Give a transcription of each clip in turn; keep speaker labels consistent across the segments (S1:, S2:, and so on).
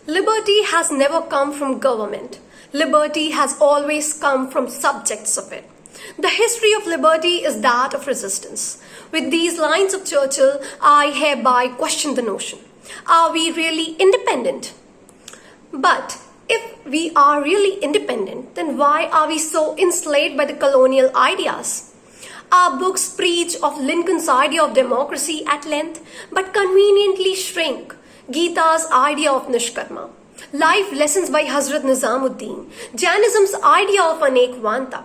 S1: Liberty has never come from government. Liberty has always come from subjects of it. The history of liberty is that of resistance. With these lines of Churchill, I hereby question the notion. Are we really independent? But if we are really independent, then why are we so enslaved by the colonial ideas? Our books preach of Lincoln's idea of democracy at length, but conveniently shrink Gita's idea of Nishkarma, life lessons by Hazrat Nizamuddin, Jainism's idea of Anekvanta.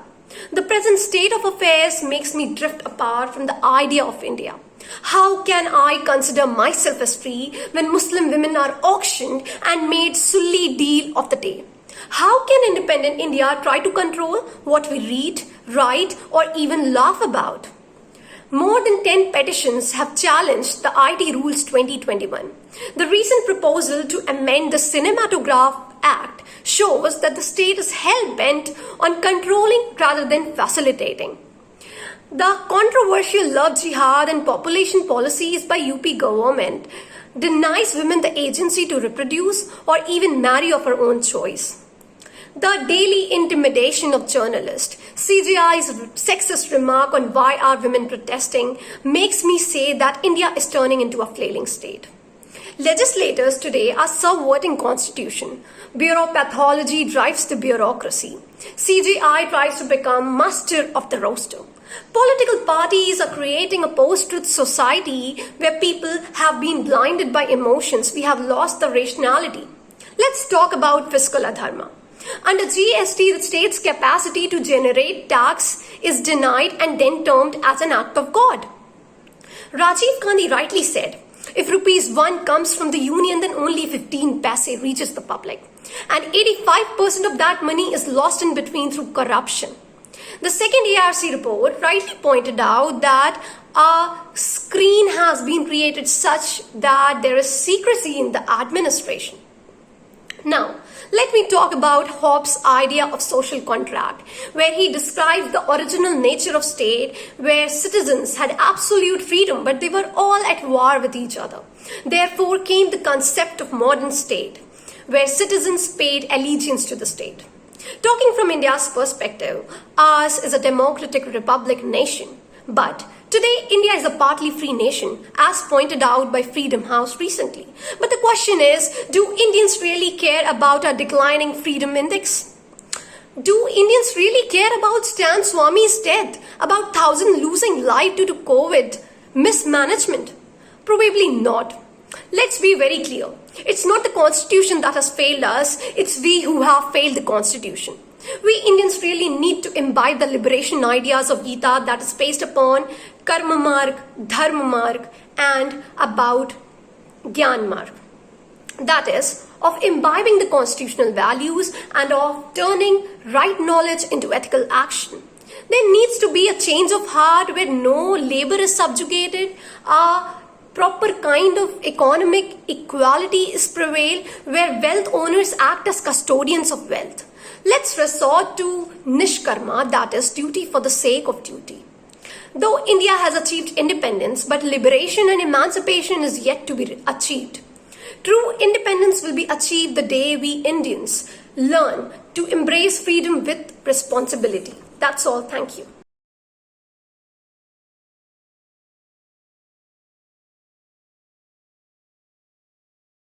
S1: The present state of affairs makes me drift apart from the idea of India. How can I consider myself as free when Muslim women are auctioned and made Sulli deal of the day? How can independent India try to control what we read, write, or even laugh about? More than 10 petitions have challenged the IT Rules 2021. The recent proposal to amend the Cinematograph Act shows that the state is hell-bent on controlling rather than facilitating. The controversial love jihad and population policies by UP government denies women the agency to reproduce or even marry of her own choice. The daily intimidation of journalists, CGI's sexist remark on why are women protesting makes me say that India is turning into a flailing state. Legislators today are subverting constitution. Bureaupathology drives the bureaucracy. CGI tries to become master of the roster. Political parties are creating a post-truth society where people have been blinded by emotions. We have lost the rationality. Let's talk about fiscal adharma. Under GST, the state's capacity to generate tax is denied and then termed as an act of God. Rajiv Gandhi rightly said, if rupees 1 comes from the union, then only 15 paise reaches the public. And 85% of that money is lost in between through corruption. The second ARC report rightly pointed out that a screen has been created such that there is secrecy in the administration. Now, let me talk about Hobbes' idea of social contract, where he describes the original nature of state, where citizens had absolute freedom, but they were all at war with each other. Therefore came the concept of modern state, where citizens paid allegiance to the state. Talking from India's perspective, ours is a democratic republic nation, but today, India is a partly free nation, as pointed out by Freedom House recently. But the question is, do Indians really care about our declining freedom index? Do Indians really care about Stan Swami's death, about thousands losing life due to COVID mismanagement? Probably not. Let's be very clear. It's not the constitution that has failed us, it's we who have failed the constitution. We Indians really need to imbibe the liberation ideas of Gita that is based upon karma marg, dharma marg, and about gyan marg. That is, of imbibing the constitutional values and of turning right knowledge into ethical action. There needs to be a change of heart where no labor is subjugated, a proper kind of economic equality is prevailed, where wealth owners act as custodians of wealth. Let's resort to nishkarma, that is duty for the sake of duty. Though India has achieved independence, but liberation and emancipation is yet to be achieved. True independence will be achieved the day we Indians learn to embrace freedom with responsibility. That's all. Thank you.